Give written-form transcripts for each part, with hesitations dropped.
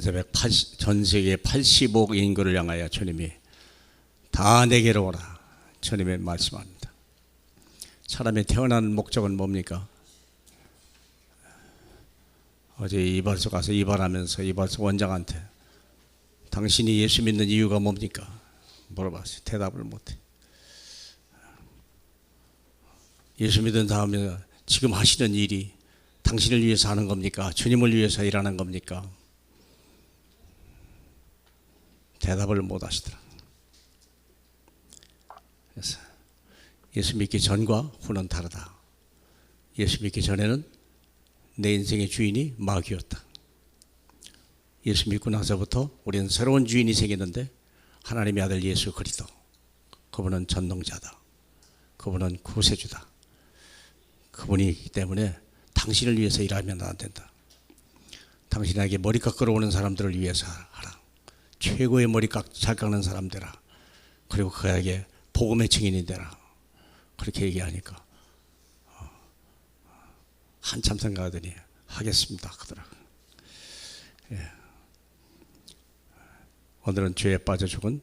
전 세계 80억 인구를 향하여 주님이 다 내게로 오라, 주님의 말씀합니다. 사람이 태어난 목적은 뭡니까? 어제 이발소 가서 이발하면서 이발소 원장한테 당신이 예수 믿는 이유가 뭡니까? 물어봤어요. 대답을 못해. 예수 믿은 다음에 지금 하시는 일이 당신을 위해서 하는 겁니까? 주님을 위해서 일하는 겁니까? 대답을 못 하시더라. 그래서 예수 믿기 전과 후는 다르다. 예수 믿기 전에는 내 인생의 주인이 마귀였다. 예수 믿고 나서부터 우리는 새로운 주인이 생겼는데, 하나님의 아들 예수 그리스도, 그분은 전능자다. 그분은 구세주다. 그분이기 때문에 당신을 위해서 일하면 안 된다. 당신에게 머리 깎으러 오는 사람들을 위해서 하라. 최고의 머리 잘 깎는 사람 되라. 그리고 그에게 복음의 증인이 되라. 그렇게 얘기하니까 한참 생각하더니 하겠습니다 그러더라고요. 예. 오늘은 죄에 빠져 죽은,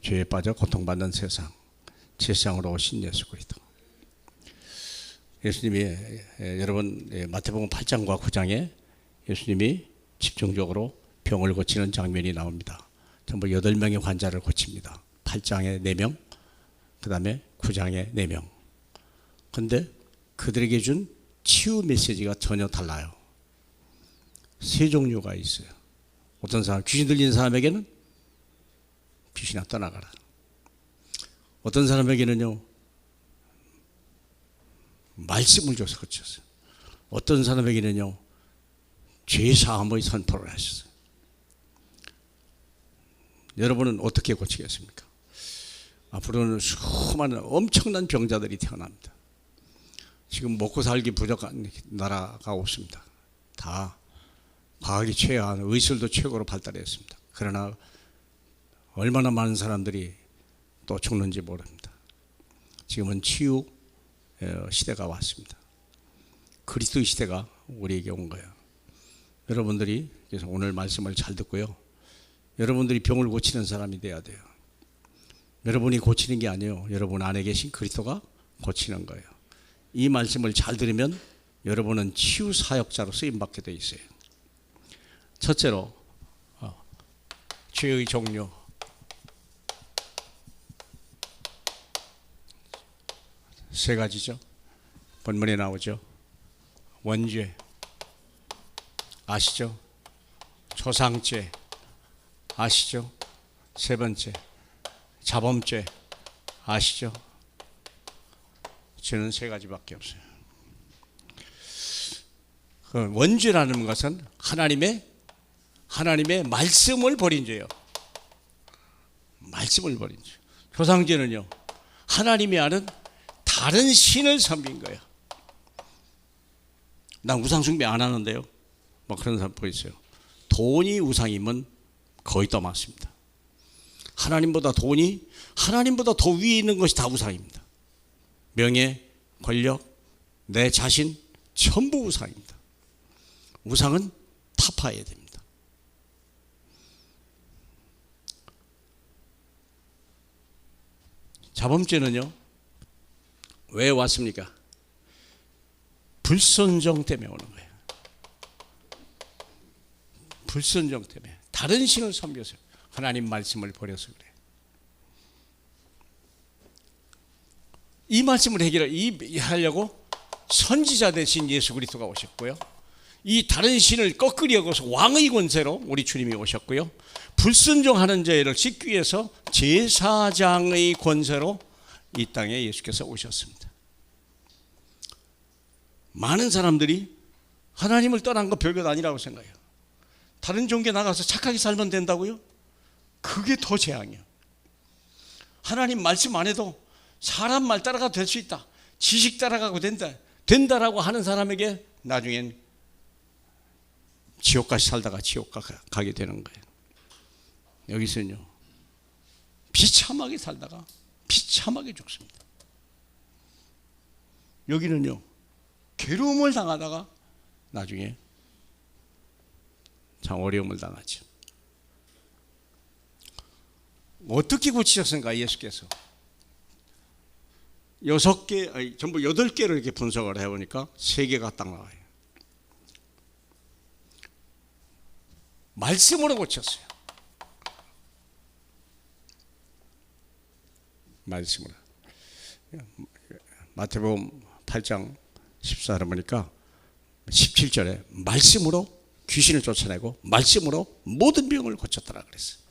죄에 빠져 고통받는 세상으로 오신 예수 그리스도. 예수님이, 여러분 마태복음 8장과 9장에 예수님이 집중적으로 병을 고치는 장면이 나옵니다. 전부 8명의 환자를 고칩니다. 8장에 4명, 그 다음에 9장에 4명. 그런데 그들에게 준 치유 메시지가 전혀 달라요. 3종류가 있어요. 어떤 사람, 귀신 들린 사람에게는 귀신아 떠나가라. 어떤 사람에게는요, 말씀을 줘서 고쳤어요. 어떤 사람에게는요, 죄사함의 선포를 하셨어요. 여러분은 어떻게 고치겠습니까? 앞으로는 수많은 엄청난 병자들이 태어납니다. 지금 먹고 살기 부족한 나라가 없습니다. 다 과학이 최한, 의술도 최고로 발달했습니다. 그러나 얼마나 많은 사람들이 또 죽는지 모릅니다. 지금은 치유 시대가 왔습니다. 그리스도의 시대가 우리에게 온 거예요. 여러분들이 그래서 오늘 말씀을 잘 듣고요, 여러분들이 병을 고치는 사람이 돼야 돼요. 여러분이 고치는 게 아니에요. 여러분 안에 계신 그리스도가 고치는 거예요. 이 말씀을 잘 들으면 여러분은 치유 사역자로 쓰임받게 돼 있어요. 첫째로 죄의 종류. 세 가지죠. 본문에 나오죠. 원죄 아시죠? 조상죄 아시죠? 세 번째 자범죄 아시죠? 죄는 세 가지밖에 없어요. 원죄라는 것은 하나님의 말씀을 버린 죄예요. 말씀을 버린 죄. 조상죄는요, 하나님이 아는 다른 신을 섬긴 거예요. 난 우상 숭배 안 하는데요, 뭐 그런 사람 보이세요. 돈이 우상이면 거의 더 많습니다. 하나님보다 돈이, 하나님보다 더 위에 있는 것이 다 우상입니다. 명예, 권력, 내 자신 전부 우상입니다. 우상은 타파해야 됩니다. 자범죄는요, 왜 왔습니까? 불순종 때문에 오는 거예요. 불순종 때문에. 다른 신을 섬겨서, 하나님 말씀을 버려서 그래요. 이 말씀을 하려고 선지자 대신 예수 그리스도가 오셨고요, 이 다른 신을 꺾으려 여겨서 왕의 권세로 우리 주님이 오셨고요, 불순종하는 자를 씻기 위해서 제사장의 권세로 이 땅에 예수께서 오셨습니다. 많은 사람들이 하나님을 떠난 거 별것 아니라고 생각해요. 다른 종교 나가서 착하게 살면 된다고요? 그게 더 재앙이에요. 하나님 말씀 안 해도 사람 말 따라가도 될 수 있다, 지식 따라가고 된다라고 하는 사람에게 나중엔 지옥까지 살다가 지옥 가게 되는 거예요. 여기서는요, 비참하게 살다가 비참하게 죽습니다. 여기는요, 괴로움을 당하다가 나중에 참 어려움을 당하죠. 어떻게 고치셨습니까? 예수께서 6개, 전부 8개를 이렇게 분석을 해보니까 3개가 딱 나와요. 말씀으로 고쳤어요. 말씀으로. 마태복음 8장 14절에 보니까 17절에 말씀으로 귀신을 쫓아내고 말씀으로 모든 병을 고쳤더라 그랬어요.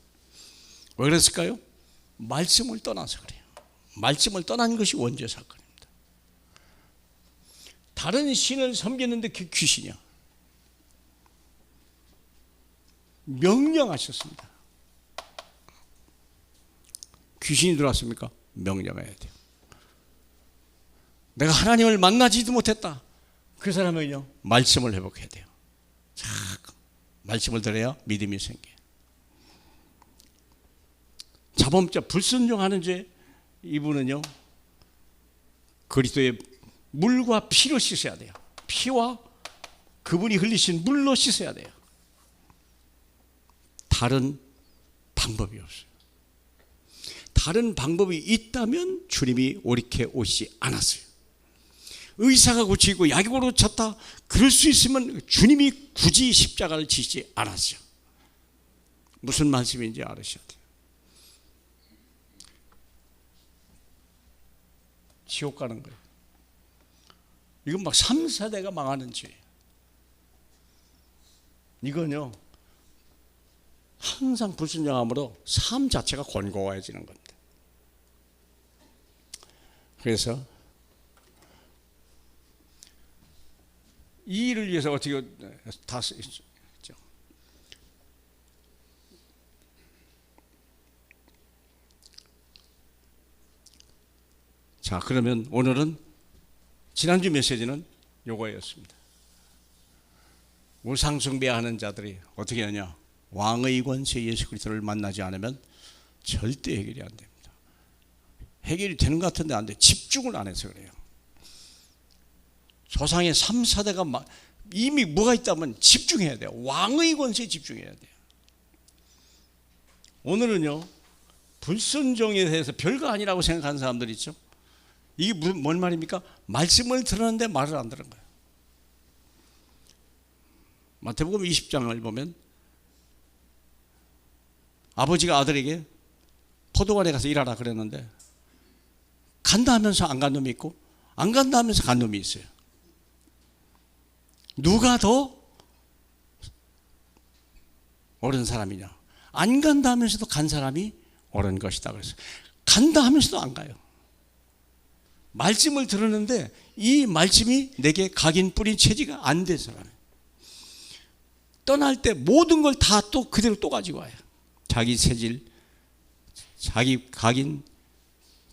왜 그랬을까요? 말씀을 떠나서 그래요. 말씀을 떠난 것이 원죄 사건입니다. 다른 신을 섬겼는데 그 귀신이야. 명령하셨습니다. 귀신이 들어왔습니까? 명령해야 돼요. 내가 하나님을 만나지도 못했다. 그 사람은요, 말씀을 회복해야 돼요. 자, 말씀을 들어야 믿음이 생겨요. 자범죄, 불순종하는 죄, 이분은요, 그리스도의 물과 피로 씻어야 돼요. 피와 그분이 흘리신 물로 씻어야 돼요. 다른 방법이 없어요. 다른 방법이 있다면 주님이 오리케 오시지 않았어요. 의사가 고치고 약이 고쳤다, 그럴 수 있으면 주님이 굳이 십자가를 지시지 않았어요. 무슨 말씀인지 알으셔야 돼요. 지옥 가는 거예요. 이건 막 3, 4대가 망하는 죄예요. 이건요, 항상 불순종함으로 삶 자체가 곤고해지는 겁니다. 그래서 이 일을 위해서 어떻게 다 쓰죠? 자, 그러면 오늘은 지난주 메시지는 요거였습니다. 우상숭배하는 자들이 어떻게 하냐? 왕의 권세 예수 그리스도를 만나지 않으면 절대 해결이 안 됩니다. 해결이 되는 것 같은데 안 돼. 집중을 안 해서 그래요. 조상의 3, 4대가 이미 뭐가 있다면 집중해야 돼요. 왕의 권세에 집중해야 돼요. 오늘은요, 불순종에 대해서 별거 아니라고 생각하는 사람들 있죠. 이게 뭔 말입니까? 말씀을 들었는데 말을 안 들은 거예요. 마태복음 20장을 보면 아버지가 아들에게 포도원에 가서 일하라 그랬는데 간다 하면서 안 간 놈이 있고 안 간다 하면서 간 놈이 있어요. 누가 더 옳은 사람이냐? 안 간다 하면서도 간 사람이 옳은 것이다 그랬어요. 간다 하면서도 안 가요. 말씀을 들었는데 이 말씀이 내게 각인 뿌린 체지가 안 돼서 가요. 떠날 때 모든 걸 다 또 그대로 또 가지고 와요. 자기 체질, 자기 각인,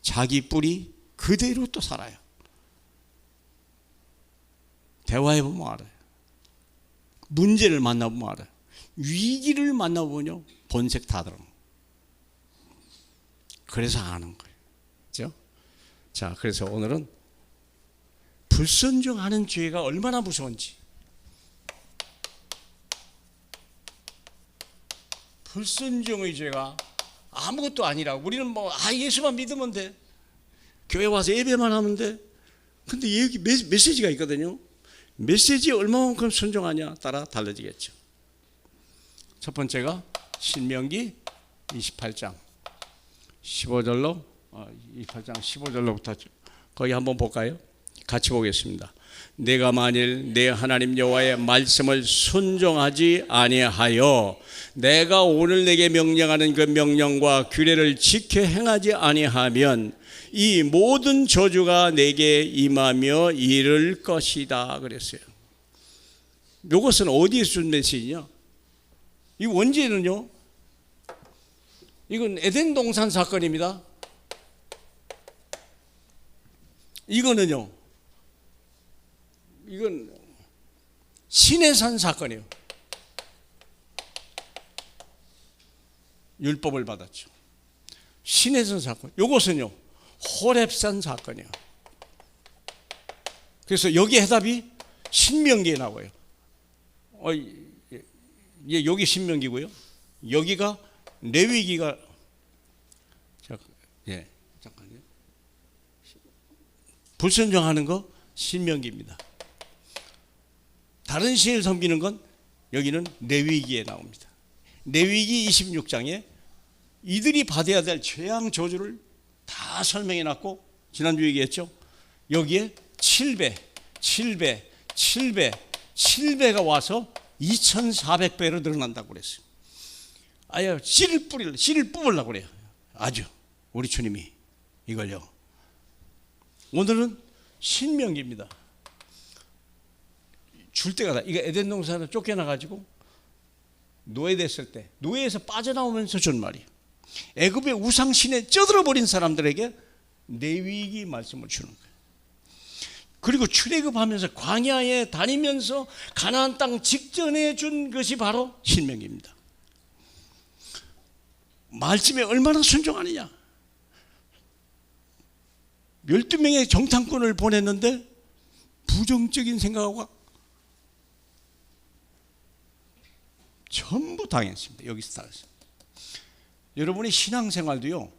자기 뿌리 그대로 또 살아요. 대화해보면 알아요. 문제를 만나보면 알아요. 위기를 만나보면요, 본색 다 들어. 그래서 아는 거예요. 그렇죠? 자, 그래서 오늘은 불순종하는 죄가 얼마나 무서운지, 불순종의 죄가 아무것도 아니라고. 우리는 예수만 믿으면 돼, 교회 와서 예배만 하면 돼. 근데 여기 메시지가 있거든요. 메시지에 얼마만큼 순종하냐 따라 달라지겠죠. 첫 번째가 신명기 28장 15절로 28장 15절로부터 거기 한번 볼까요? 같이 보겠습니다. 내가 만일 내 하나님 여호와의 말씀을 순종하지 아니하여 내가 오늘 내게 명령하는 그 명령과 규례를 지켜 행하지 아니하면 이 모든 저주가 내게 임하며 이를 것이다 그랬어요. 이것은 어디에 쓴 메시지냐? 이 원제는요, 이건 에덴 동산 사건입니다. 이거는요, 이건 시내산 사건이에요. 율법을 받았죠. 시내산 사건. 이것은요, 호렙산 사건이에요. 그래서 여기 해답이 신명기에 나와요. 여기 신명기고요. 여기가 레위기가 예, 잠깐요. 불순종하는 거 신명기입니다. 다른 신을 섬기는 건 여기는 레위기에 나옵니다. 레위기 26장에 이들이 받아야 될 재앙 저주를 다 설명해 놨고, 지난주 얘기했죠. 여기에 7배가 와서 2400배로 늘어난다고 그랬어요. 아예 씨를 뽑으려고 그래요. 아주 우리 주님이 이걸요. 오늘은 신명기입니다. 줄 때가 다. 이거 에덴 동산에서 쫓겨나가지고 노예됐을 때, 노예에서 빠져나오면서 준 말이에요. 애굽의 우상신에 쩌들어버린 사람들에게 레위기 말씀을 주는 거예요. 그리고 출애굽하면서 광야에 다니면서 가나안 땅 직전에 준 것이 바로 신명기입니다. 말씀에 얼마나 순종하느냐. 12명의 정탐꾼을 보냈는데 부정적인 생각하고 전부 당했습니다. 여기서 당했어요. 여러분의 신앙생활도요,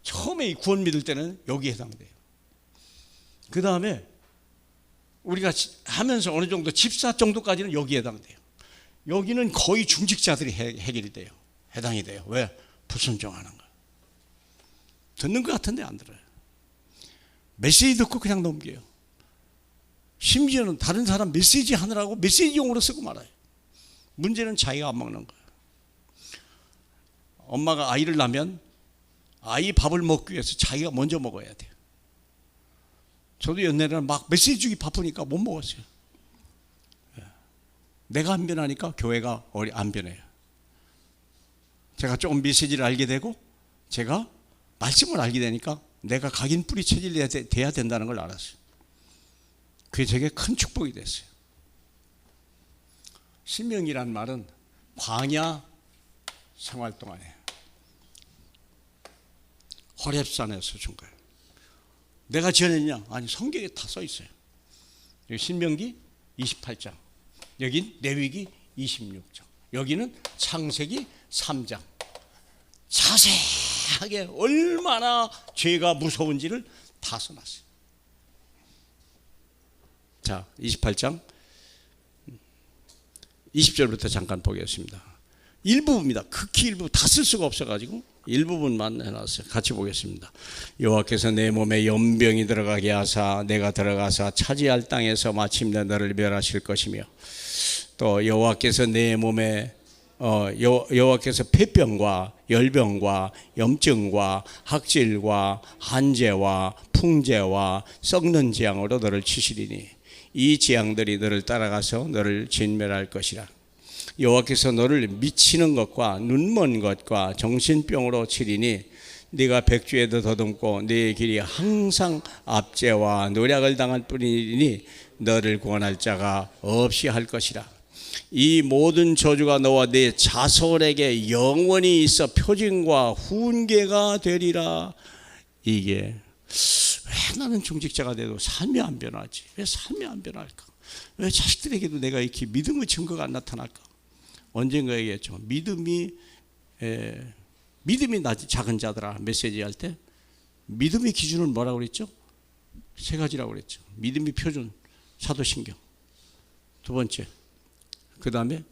처음에 이 구원 믿을 때는 여기에 해당돼요. 그 다음에 우리가 하면서 어느 정도 집사 정도까지는 여기에 해당돼요. 여기는 거의 중직자들이 해결이 돼요. 해당이 돼요. 왜? 불순종하는 거. 듣는 것 같은데 안 들어요. 메시지 듣고 그냥 넘겨요. 심지어는 다른 사람 메시지 하느라고 메시지용으로 쓰고 말아요. 문제는 자기가 안 먹는 거예요. 엄마가 아이를 낳으면 아이 밥을 먹기 위해서 자기가 먼저 먹어야 돼요. 저도 옛날에는 막 메시지 주기 바쁘니까 못 먹었어요. 내가 안 변하니까 교회가 안 변해요. 제가 조금 메시지를 알게 되고 제가 말씀을 알게 되니까 내가 각인 뿌리 체질이 돼야 된다는 걸 알았어요. 그게 제게 큰 축복이 됐어요. 신명이란 말은 광야 생활 동안에 호렙산에서 준 거예요. 내가 지어냈냐? 아니, 성경에 다 써 있어요. 여기 신명기 28장, 여긴 레위기 26장, 여기는 창세기 3장. 자세하게 얼마나 죄가 무서운지를 다 써놨어요. 자, 28장 20절부터 잠깐 보겠습니다. 일부분입니다. 극히 일부, 다 쓸 수가 없어가지고 일부분만 해놨어요. 같이 보겠습니다. 여호와께서 내 몸에 연병이 들어가게 하사 내가 들어가서 차지할 땅에서 마침내 너를 멸하실 것이며, 또 여호와께서 내 몸에 여호와께서 폐병과 열병과 염증과 학질과 한재와 풍재와 썩는 재앙으로 너를 치시리니 이 재앙들이 너를 따라가서 너를 진멸할 것이라. 여호와께서 너를 미치는 것과 눈먼 것과 정신병으로 치리니 네가 백주에도 더듬고 네 길이 항상 압제와 노략을 당할 뿐이니 너를 구원할 자가 없이 할 것이라. 이 모든 저주가 너와 네 자손에게 영원히 있어 표징과 훈계가 되리라. 이게 왜 나는 중직자가 돼도 삶이 안 변하지? 왜 삶이 안 변할까? 왜 자식들에게도 내가 이렇게 믿음의 증거가 안 나타날까? 언젠가 얘기했죠. 믿음이 작은 자들아 메시지 할 때 믿음의 기준은 뭐라고 그랬죠? 세 가지라고 그랬죠. 믿음의 표준 사도신경, 두 번째 그 다음에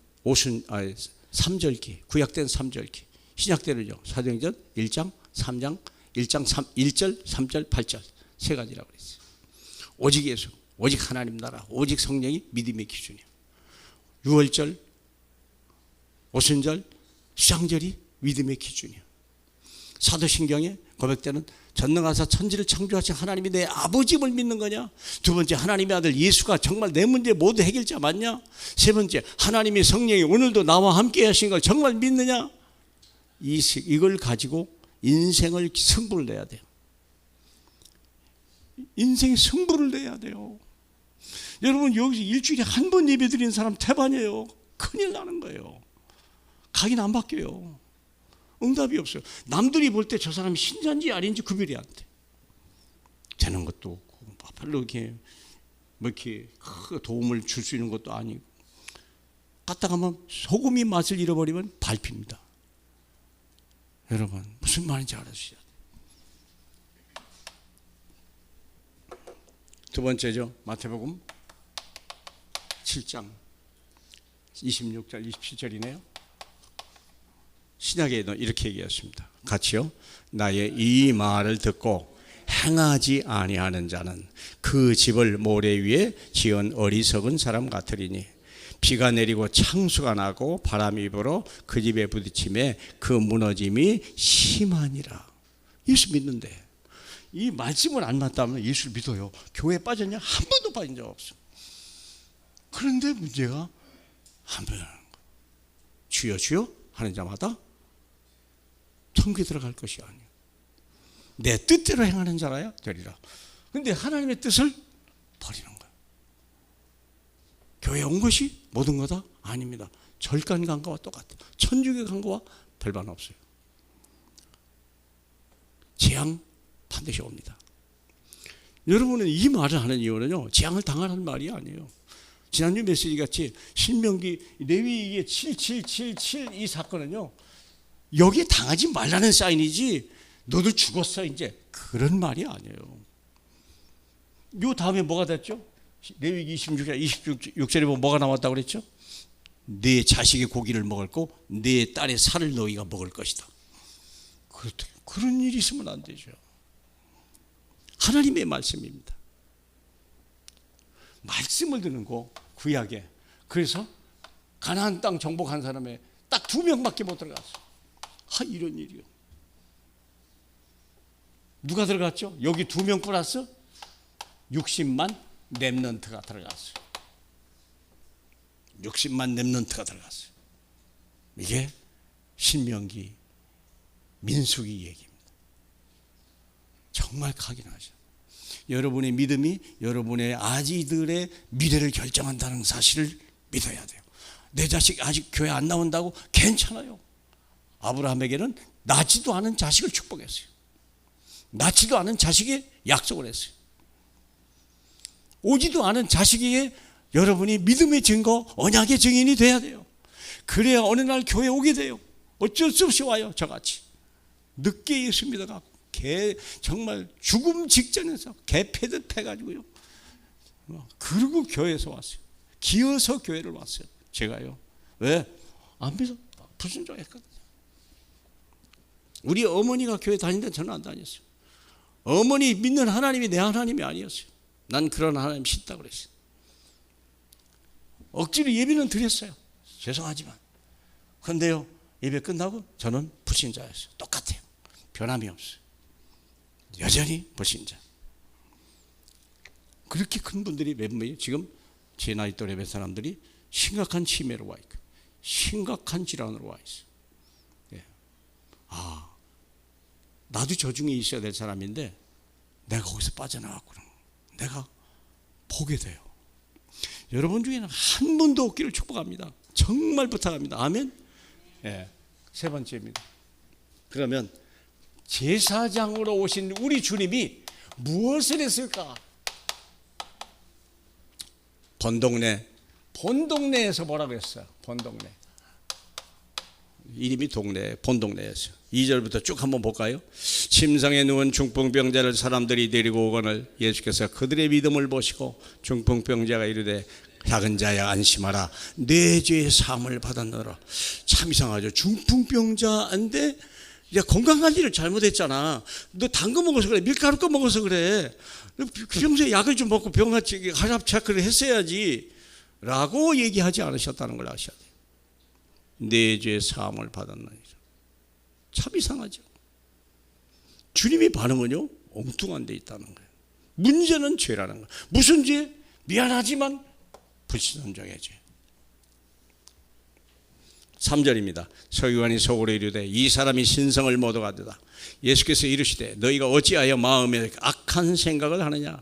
삼절기, 구약된 삼절기, 신약대로죠. 사도행전 1장 3장 1절 3절 8절 세 가지라고 그랬어요. 오직 예수, 오직 하나님 나라, 오직 성령이 믿음의 기준이에요. 유월절, 오순절, 수장절이 믿음의 기준이에요. 사도신경에 고백되는 전능하사 천지를 창조하신 하나님이 내 아버지임을 믿는 거냐? 두 번째, 하나님의 아들 예수가 정말 내 문제 모두 해결자 맞냐? 세 번째, 하나님의 성령이 오늘도 나와 함께 하신 걸 정말 믿느냐? 이걸 가지고 인생을 승부를 내야 돼요. 인생 승부를 내야 돼요. 여러분, 여기서 일주일에 한 번 예배 드리는 사람 태반이에요. 큰일 나는 거예요. 각인 안 바뀌어요. 응답이 없어요. 남들이 볼 때 저 사람이 신자인지 아닌지 구별이 안 돼. 되는 것도 없고, 별로 이렇게 도움을 줄 수 있는 것도 아니고, 갔다 가면 소금이 맛을 잃어버리면 밟힙니다. 여러분, 무슨 말인지 알아주셔야 돼요. 두 번째죠. 마태복음 7장 26절 27절이네요. 신약에도 이렇게 얘기했습니다. 같이요. 나의 이 말을 듣고 행하지 아니하는 자는 그 집을 모래 위에 지은 어리석은 사람 같으리니 비가 내리고 창수가 나고 바람이 불어 그 집에 부딪힘에 그 무너짐이 심하니라. 예수 믿는데 이 말씀을 안 맞다면 예수를 믿어요. 교회에 빠졌냐? 한 번도 빠진 적 없어. 그런데 문제가 한 번 주여 주여 하는 자마다 천국에 들어갈 것이 아니에요. 내 뜻대로 행하는 자라야 되리라. 그런데 하나님의 뜻을 버리는 거예요. 교회에 온 것이 모든 거다? 아닙니다. 절간 간 거와 똑같아요. 천주교 간 거와 별반 없어요. 재앙 반드시 옵니다. 여러분은 이 말을 하는 이유는요, 재앙을 당하는 말이 아니에요. 지난주 메시지 같이 신명기 레위기의 7777 이 사건은요, 여기에 당하지 말라는 사인이지 너도 죽었어 이제 그런 말이 아니에요. 요 다음에 뭐가 됐죠? 레위기 26절에 보면 뭐가 나왔다고 그랬죠? 네 자식의 고기를 먹을 거, 네 딸의 살을 너희가 먹을 것이다. 그런 일이 있으면 안 되죠. 하나님의 말씀입니다. 말씀을 듣는 거 구약에. 그래서 가나안 땅 정복한 사람에 딱 2명밖에 못 들어갔어. 이런 일이요. 누가 들어갔죠? 여기 2명 플러스 60만 렘넌트가 들어갔어요. 60만 렘넌트가 들어갔어요. 이게 신명기 민수기 얘기입니다. 정말 확인하죠. 여러분의 믿음이 여러분의 아지들의 미래를 결정한다는 사실을 믿어야 돼요. 내 자식 아직 교회 안 나온다고 괜찮아요. 아브라함에게는 낳지도 않은 자식을 축복했어요. 낳지도 않은 자식에 약속을 했어요. 오지도 않은 자식에게 여러분이 믿음의 증거, 언약의 증인이 돼야 돼요. 그래야 어느 날 교회에 오게 돼요. 어쩔 수 없이 와요. 저같이 늦게 예수 믿어가 정말 죽음 직전에서 개패듯 해가지고요. 그리고 교회에서 왔어요. 기어서 교회를 왔어요. 제가요. 왜? 안 믿어. 불순종했거든요. 우리 어머니가 교회 다니는데 저는 안 다녔어요. 어머니 믿는 하나님이 내 하나님이 아니었어요. 난 그런 하나님 싫다고 그랬어요. 억지로 예배는 드렸어요. 죄송하지만. 그런데요, 예배 끝나고 저는 불신자였어요. 똑같아요. 변함이 없어요. 여전히 불신자. 그렇게 큰 분들이 몇 분이 지금 제 나이 또래 몇 사람들이 심각한 치매로 와 있고 심각한 질환으로 와 있어요. 예. 나도 저 중에 있어야 될 사람인데 내가 거기서 빠져나왔구나. 내가 보게 돼요. 여러분 중에는 한 분도 없기를 축복합니다. 정말 부탁합니다. 아멘. 예. 세 번째입니다. 그러면 제사장으로 오신 우리 주님이 무엇을 했을까? 본동네에서 뭐라고 했어요? 본동네. 이름이 동네, 본동네였어요. 2절부터 쭉 한번 볼까요? 침상에 누운 중풍병자를 사람들이 데리고 오거늘 예수께서 그들의 믿음을 보시고 중풍병자가 이르되 작은 자야 안심하라 내 죄의 사함을 받았노라. 참 이상하죠. 중풍병자인데 이제 건강관리를 잘못했잖아. 너 단 거 먹어서 그래. 밀가루 거 먹어서 그래. 평소에 약을 좀 먹고 병원치 하샵 체크를 했어야지 라고 얘기하지 않으셨다는 걸 아셔야 돼요. 내 죄의 사함을 받았나니. 참 이상하죠. 주님의 반응은요 엉뚱한 데 있다는 거예요. 문제는 죄라는 거예요. 무슨 죄? 미안하지만 불신선정의 죄. 3절입니다. 서기관이 속으로 이르되 이 사람이 신성을 못 얻었다. 예수께서 이르시되 너희가 어찌하여 마음에 악한 생각을 하느냐.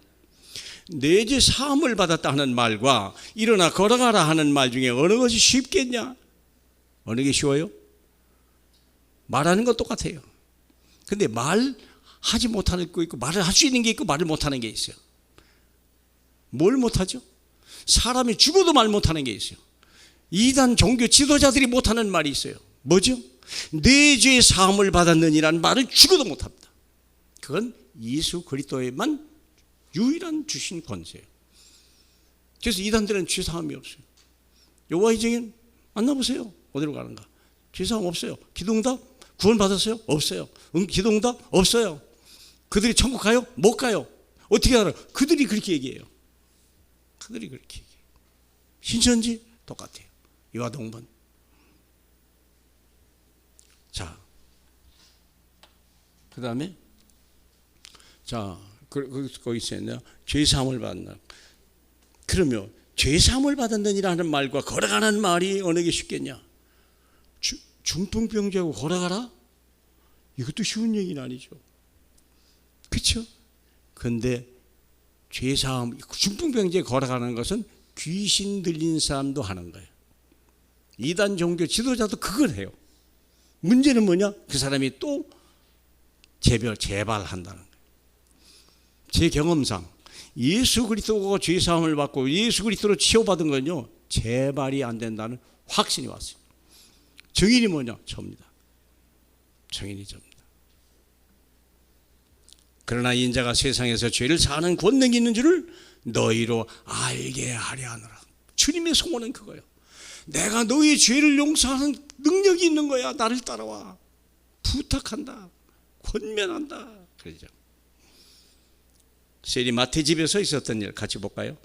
내 죄 사함을 받았다 하는 말과 일어나 걸어가라 하는 말 중에 어느 것이 쉽겠냐? 어느 게 쉬워요? 말하는 건 똑같아요. 근데 말하지 못하는 거 있고 말을 할 수 있는 게 있고 말을 못하는 게 있어요. 뭘 못하죠? 사람이 죽어도 말 못하는 게 있어요. 이단 종교 지도자들이 못하는 말이 있어요. 뭐죠? 내 죄의 사함을 받았느니라는 말을 죽어도 못합니다. 그건 예수 그리스도에만 유일한 주신 권세예요. 그래서 이단들은 죄사함이 없어요. 여호와 이정인 만나보세요. 어디로 가는가? 죄사함 없어요. 기도응답 구원 받았어요? 없어요. 기도응답 없어요. 그들이 천국 가요? 못 가요. 어떻게 알아요? 그들이 그렇게 얘기해요. 그들이 그렇게 얘기해요. 신천지 똑같아요. 이와 동반. 자, 그 다음에 자, 거기 있어요. 죄사함을 받는다. 그러면 죄사함을 받았느니라는 말과 걸어가는 말이 어느 게 쉽겠냐? 중풍병자하고 걸어가라? 이것도 쉬운 얘기는 아니죠. 그렇죠? 그런데 죄사함, 중풍병자에 걸어가는 것은 귀신 들린 사람도 하는 거예요. 이단 종교 지도자도 그걸 해요. 문제는 뭐냐? 그 사람이 또 재발한다는 거예요. 제 경험상 예수 그리스도가 죄사함을 받고 예수 그리스도로 치유받은 건요, 재발이 안 된다는 확신이 왔어요. 증인이 뭐냐? 저입니다. 증인이 저입니다. 그러나 인자가 세상에서 죄를 사하는 권능이 있는 줄을 너희로 알게 하려 하노라. 주님의 소원은 그거예요. 내가 너희의 죄를 용서하는 능력이 있는 거야. 나를 따라와. 부탁한다. 권면한다. 그러죠. 세리 마태 집에서 있었던 일 같이 볼까요?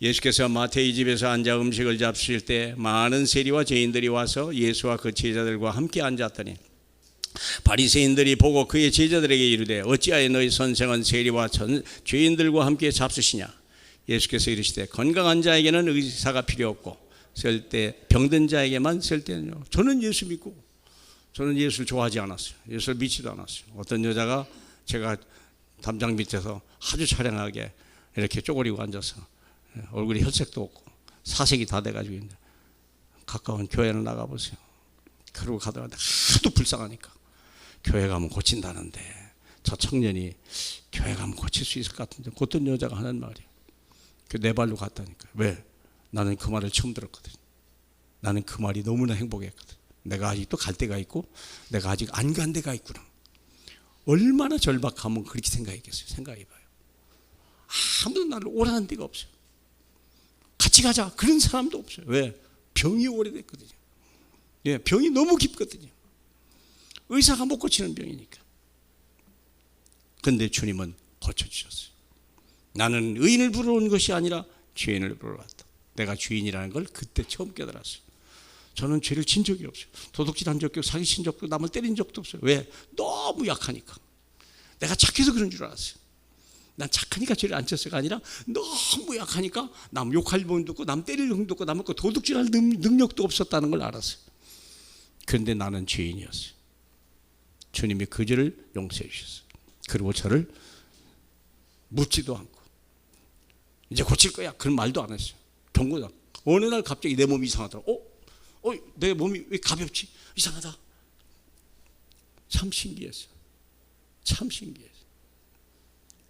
예수께서 마태의 집에서 앉아 음식을 잡수실 때 많은 세리와 죄인들이 와서 예수와 그 제자들과 함께 앉았더니 바리새인들이 보고 그의 제자들에게 이르되 어찌하여 너희 선생은 세리와 죄인들과 함께 잡수시냐? 예수께서 이르시되 건강한 자에게는 의사가 필요 없고 병든 자에게만 쓸 때는요. 저는 예수 믿고 저는 예수를 좋아하지 않았어요. 예수를 믿지도 않았어요. 어떤 여자가 제가 담장 밑에서 아주 차량하게 이렇게 쪼그리고 앉아서 얼굴에 혈색도 없고 사색이 다 돼가지고 있는데 가까운 교회를 나가보세요. 그러고 가다가 하도 불쌍하니까 교회 가면 고친다는데 저 청년이 교회 가면 고칠 수 있을 것 같은데 어떤 여자가 하는 말이에요. 내 발로 갔다니까. 왜? 나는 그 말을 처음 들었거든. 나는 그 말이 너무나 행복했거든. 내가 아직도 갈 데가 있고 내가 아직 안 간 데가 있구나. 얼마나 절박하면 그렇게 생각했겠어요. 생각해봐요. 아무도 나를 오라는 데가 없어요. 같이 가자 그런 사람도 없어요. 왜? 병이 오래됐거든요. 예, 병이 너무 깊거든요. 의사가 못 고치는 병이니까. 그런데 주님은 고쳐주셨어요. 나는 의인을 부르러 온 것이 아니라 죄인을 부르러 왔다. 내가 주인이라는 걸 그때 처음 깨달았어요. 저는 죄를 진 적이 없어요. 도둑질한 적도 없고 사기친 적도 남을 때린 적도 없어요. 왜? 너무 약하니까. 내가 착해서 그런 줄 알았어요. 난 착하니까 죄를 안 졌어요가 아니라 너무 약하니까 남 욕할 병도 없고 남 때릴 병도 없고 남을 거 도둑질할 능력도 없었다는 걸 알았어요. 그런데 나는 죄인이었어요. 주님이 그 죄를 용서해 주셨어요. 그리고 저를 묻지도 않고 이제 고칠 거야 그런 말도 안 했어요. 경고도 않고. 어느 날 갑자기 내 몸이 이상하더라고. 내 몸이 왜 가볍지? 이상하다. 참 신기했어요. 참 신기했어요.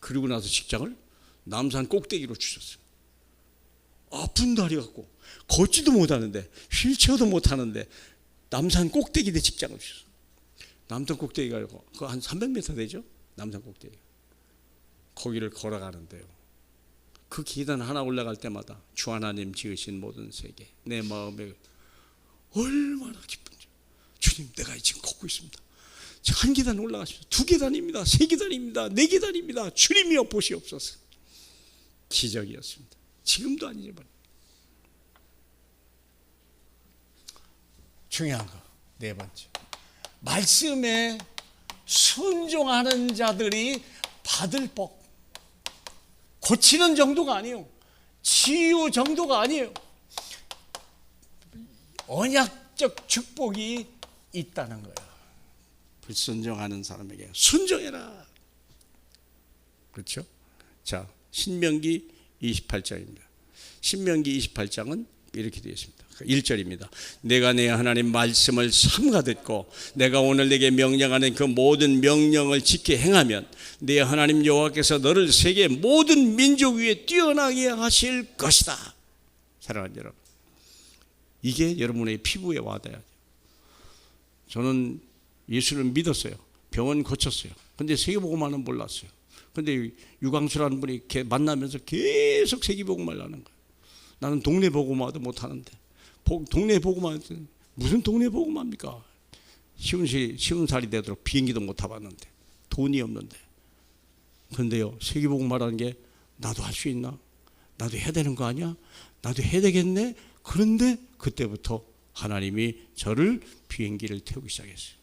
그리고 나서 직장을 남산 꼭대기로 주셨어요. 아픈 다리 갖고 걷지도 못하는데 휠체어도 못하는데 남산 꼭대기 내 직장을 주셨어요. 남산 꼭대기가 그거 한 300m 되죠? 남산 꼭대기. 거기를 걸어가는데요. 그 계단 하나 올라갈 때마다 주 하나님 지으신 모든 세계 내 마음에 얼마나 기쁜지. 주님 내가 지금 걷고 있습니다. 한 계단 올라가시죠. 두 계단입니다. 세 계단입니다. 네 계단입니다. 주님이여 보시옵소서. 기적이었습니다. 지금도 안 잊어버려요. 중요한 거 네 번째, 말씀에 순종하는 자들이 받을 복. 고치는 정도가 아니에요. 치유 정도가 아니에요. 언약적 축복이 있다는 거예요. 불순종하는 사람에게 순종해라. 그렇죠? 자, 신명기 28장입니다. 신명기 28장은 이렇게 되어 있습니다. 1절입니다. 내가 내 하나님 말씀을 삼가 듣고 내가 오늘 내게 명령하는 그 모든 명령을 지켜 행하면 내 하나님 여호와께서 너를 세계 모든 민족 위에 뛰어나게 하실 것이다. 사랑하는 여러분, 이게 여러분의 피부에 와닿아야 돼요. 저는 예수를 믿었어요. 병원 고쳤어요. 근데 세계복음화는 몰랐어요. 근데 유광수라는 분이 만나면서 계속 세계복음을 하는 거예요. 나는 동네 복음화도 못하는데, 동네 복음화 무슨 동네 복음화입니까? 쉬운 살이 되도록 비행기도 못 타봤는데, 돈이 없는데. 그런데요, 세계복음화라는 게 나도 할 수 있나? 나도 해야 되는 거 아니야? 나도 해야 되겠네? 그런데 그때부터 하나님이 저를 비행기를 태우기 시작했어요.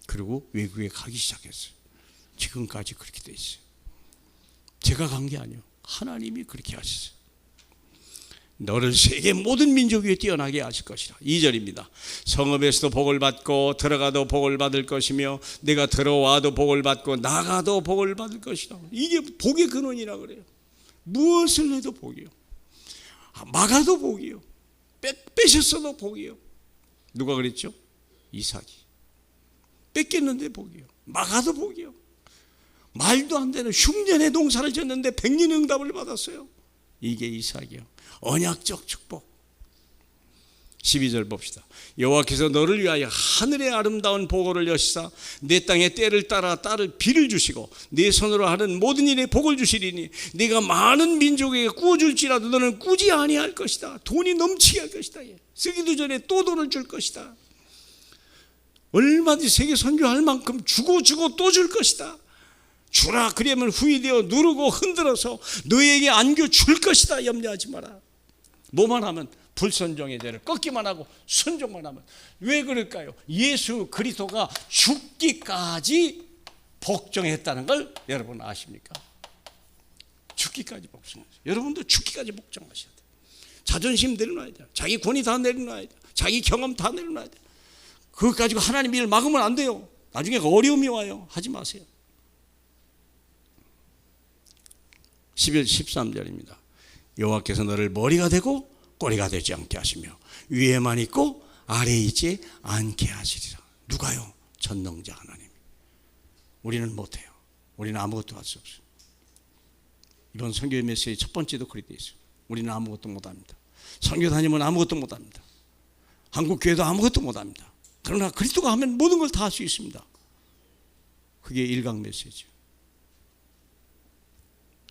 그리고 외국에 가기 시작했어요. 지금까지 그렇게 돼 있어요. 제가 간 게 아니에요. 하나님이 그렇게 하셨어요. 너를 세계 모든 민족 위에 뛰어나게 하실 것이라. 2절입니다. 성읍에서도 복을 받고 들어가도 복을 받을 것이며 내가 들어와도 복을 받고 나가도 복을 받을 것이라. 이게 복의 근원이라 그래요. 무엇을 해도 복이요. 막아도 복이요. 뺏었어도 복이요. 누가 그랬죠? 이삭이. 뺏겼는데 복이요. 막아도 복이요. 말도 안 되는 흉년의 농사를 졌는데 100년 응답을 받았어요. 이게 이삭이요. 언약적 축복. 12절 봅시다. 여호와께서 너를 위하여 하늘의 아름다운 보고를 여시사 내 땅에 때를 따라 딸을 비를 주시고 네 손으로 하는 모든 일에 복을 주시리니 네가 많은 민족에게 꾸어줄지라도 너는 꾸지 아니할 것이다. 돈이 넘치게 할 것이다. 쓰기도 전에 또 돈을 줄 것이다. 얼마든지 세계 선교할 만큼 주고 또 줄 것이다. 주라 그러면 후이되어 누르고 흔들어서 너에게 안겨 줄 것이다. 염려하지 마라. 뭐만 하면 불순종의 죄를 꺾기만 하고 순종만 하면. 왜 그럴까요? 예수 그리스도가 죽기까지 복종했다는 걸 여러분 아십니까? 죽기까지 복종하세요. 여러분도 죽기까지 복종하셔야 돼요. 자존심 내려놔야 돼요. 자기 권위 다 내려놔야 돼요. 자기 경험 다 내려놔야 돼요. 그것 가지고 하나님 일을 막으면 안 돼요. 나중에 어려움이 와요. 하지 마세요. 11, 13절입니다. 여호와께서 너를 머리가 되고 꼬리가 되지 않게 하시며 위에만 있고 아래에 있지 않게 하시리라. 누가요? 전능자 하나님. 우리는 못해요. 우리는 아무것도 할 수 없어요. 이번 선교의 메시지 첫 번째도 그렇게 되어 있어요. 우리는 아무것도 못합니다. 선교 다니면 아무것도 못합니다. 한국교회도 아무것도 못합니다. 그러나 그리스도가 하면 모든 걸 다 할 수 있습니다. 그게 일강 메시지예요.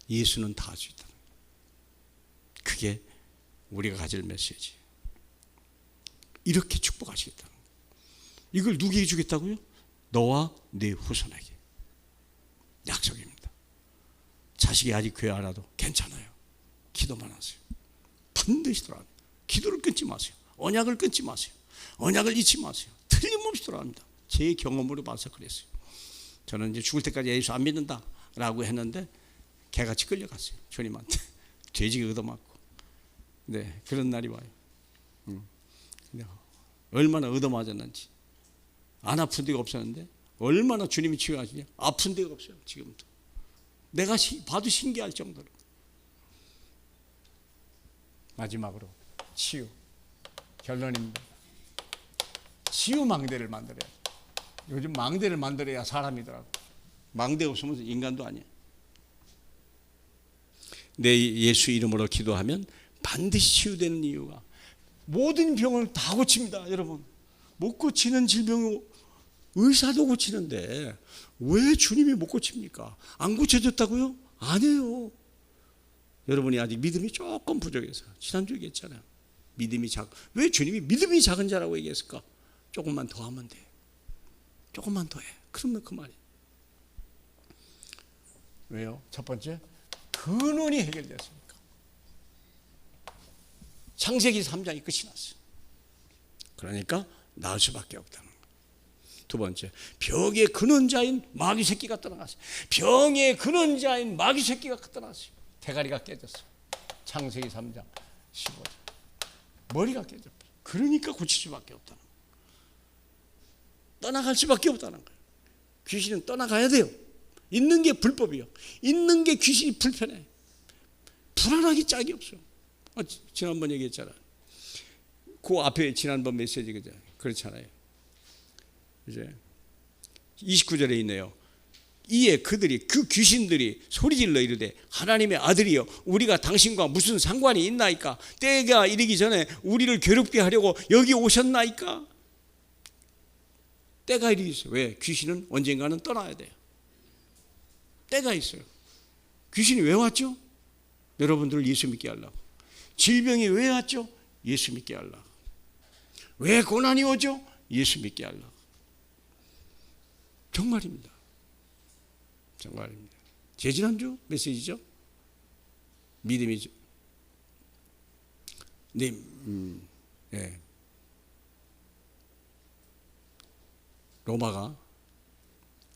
예수는 다 할 수 있다. 그게 우리가 가질 메시지예요. 이렇게 축복하시겠다는 거예요. 이걸 누구에게 주겠다고요? 너와 네 후손에게. 약속입니다. 자식이 아직 교회 안 와도 괜찮아요. 기도만 하세요. 반드시 돌아갑니다. 기도를 끊지 마세요. 언약을 끊지 마세요. 언약을 잊지 마세요. 틀림없이 돌아갑니다. 제 경험으로 봐서 그랬어요. 저는 이제 죽을 때까지 예수 안 믿는다 라고 했는데 개같이 끌려갔어요. 주님한테. 돼지가 얻어맞고. 네, 그런 날이 와요. 얼마나 얻어맞았는지. 안 아픈 데가 없었는데 얼마나 주님이 치유하시냐. 아픈 데가 없어요. 지금도. 내가 봐도 신기할 정도로. 마지막으로 치유. 결론입니다. 치유 망대를 만들어야 돼. 요즘 망대를 만들어야 사람이더라고. 망대 없으면 인간도 아니야. 내 예수 이름으로 기도하면 반드시 치유되는 이유가 모든 병을 다 고칩니다. 여러분, 못 고치는 질병을 의사도 고치는데 왜 주님이 못 고칩니까? 안 고쳐졌다고요? 아니에요. 여러분이 아직 믿음이 조금 부족해서. 지난주에 얘기했잖아요. 왜 주님이 믿음이 작은 자라고 얘기했을까? 조금만 더 하면 돼. 조금만 더 해. 그러면 그만이에요. 왜요? 첫 번째, 근원이 해결됐습니까? 창세기 3장이 끝이 났어요. 그러니까 나을 수밖에 없다는 거예요. 두 번째, 벽의 근원자인 마귀 새끼가 떠나갔어요. 병의 근원자인 마귀 새끼가 떠나갔어요. 대가리가 깨졌어요. 창세기 3장 15절. 머리가 깨졌어요. 그러니까 고칠 수밖에 없다는 거예요. 떠나갈 수밖에 없다는 거예요. 귀신은 떠나가야 돼요. 있는 게 불법이요. 있는 게 귀신이 불편해. 불안하기 짝이 없어요. 지난번 얘기했잖아. 그 앞에 지난번 메시지 그렇잖아요. 이제 29절에 있네요. 이에 그들이 그 귀신들이 소리질러 이르되 하나님의 아들이여 우리가 당신과 무슨 상관이 있나이까? 때가 이르기 전에 우리를 괴롭게 하려고 여기 오셨나이까? 때가 이르기 있어요. 왜? 귀신은 언젠가는 떠나야 돼요. 때가 있어요. 귀신이 왜 왔죠? 여러분들을 예수 믿게 하려고. 질병이 왜 왔죠? 예수 믿게 하려고. 왜 고난이 오죠? 예수 믿게 하려고. 정말입니다. 정말입니다. 지난주 메시지죠? 믿음이죠. 네, 네.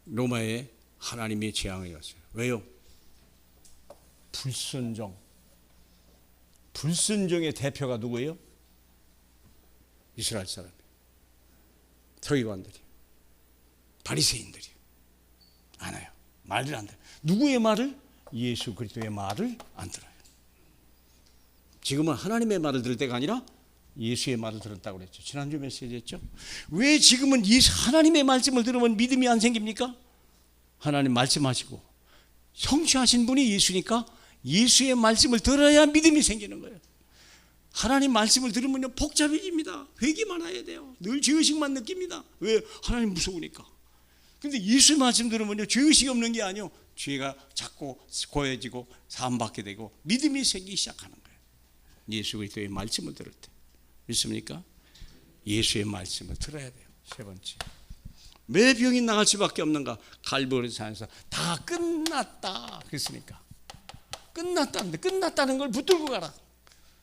로마에 하나님의 재앙이 왔어요. 왜요? 불순종. 불순종의 대표가 누구예요? 이스라엘 사람이에요. 서기관들이, 바리새인들이 안 해요. 말을 안 들어요. 누구의 말을? 예수 그리스도의 말을 안 들어요. 지금은 하나님의 말을 들을 때가 아니라 예수의 말을 들었다고 그랬죠. 지난주 메시지였죠. 왜 지금은 하나님의 말씀을 들으면 믿음이 안 생깁니까? 하나님 말씀하시고 성취하신 분이 예수니까 예수의 말씀을 들어야 믿음이 생기는 거예요. 하나님 말씀을 들으면 복잡해집니다. 회개만 해야 돼요. 늘 죄의식만 느낍니다. 왜? 하나님 무서우니까. 근데 예수의 말씀 들으면 죄의식이 없는 게 아니요, 죄가 자꾸 고여지고 사함받게 되고 믿음이 생기기 시작하는 거예요. 예수 그리스도의 말씀을 들을 때. 믿습니까? 예수의 말씀을 들어야 돼요. 세 번째, 왜 병이 나갈 수밖에 없는가? 갈보리 산에서 다 끝났다 그랬으니까. 끝났다는데, 끝났다는 걸 붙들고 가라.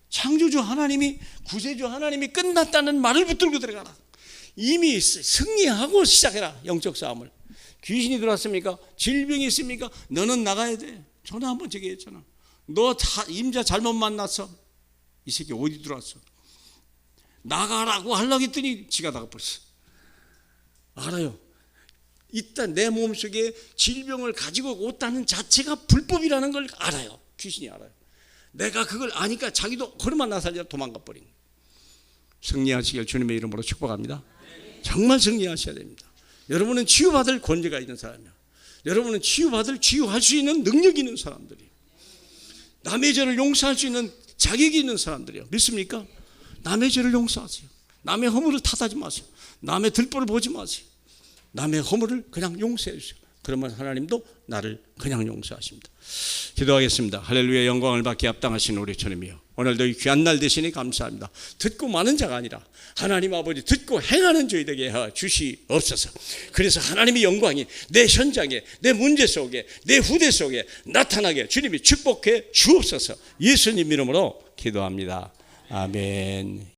창조주 하나님이, 구세주 하나님이 끝났다는 말을 붙들고 들어가라. 이미 승리하고 시작해라. 영적 싸움을. 귀신이 들어왔습니까? 질병이 있습니까? 너는 나가야 돼. 전화 한번 제게 했잖아. 너 임자 잘못 만났어. 이 새끼 어디 들어왔어? 나가라고 하려고 했더니 지가 나가버렸어. 알아요. 일단 내 몸속에 질병을 가지고 왔다는 자체가 불법이라는 걸 알아요. 귀신이 알아요. 내가 그걸 아니까 자기도 걸음만 나서자 도망가 버린. 승리하시길 주님의 이름으로 축복합니다. 정말 승리하셔야 됩니다. 여러분은 치유받을 권세가 있는 사람이야. 여러분은 치유할 수 있는 능력이 있는 사람들이에요. 남의 죄를 용서할 수 있는 자격이 있는 사람들이에요. 믿습니까? 남의 죄를 용서하세요. 남의 허물을 탓하지 마세요. 남의 들보를 보지 마세요. 남의 허물을 그냥 용서해 주세요. 그러면 하나님도 나를 그냥 용서하십니다. 기도하겠습니다. 할렐루야. 영광을 받기 합당하신 우리 주님이여, 오늘도 이 귀한 날 되시니 감사합니다. 듣고 마는 자가 아니라 하나님 아버지 듣고 행하는 저희에게 주시옵소서. 그래서 하나님의 영광이 내 현장에, 내 문제 속에, 내 후대 속에 나타나게 주님이 축복해 주옵소서. 예수님 이름으로 기도합니다. 아멘.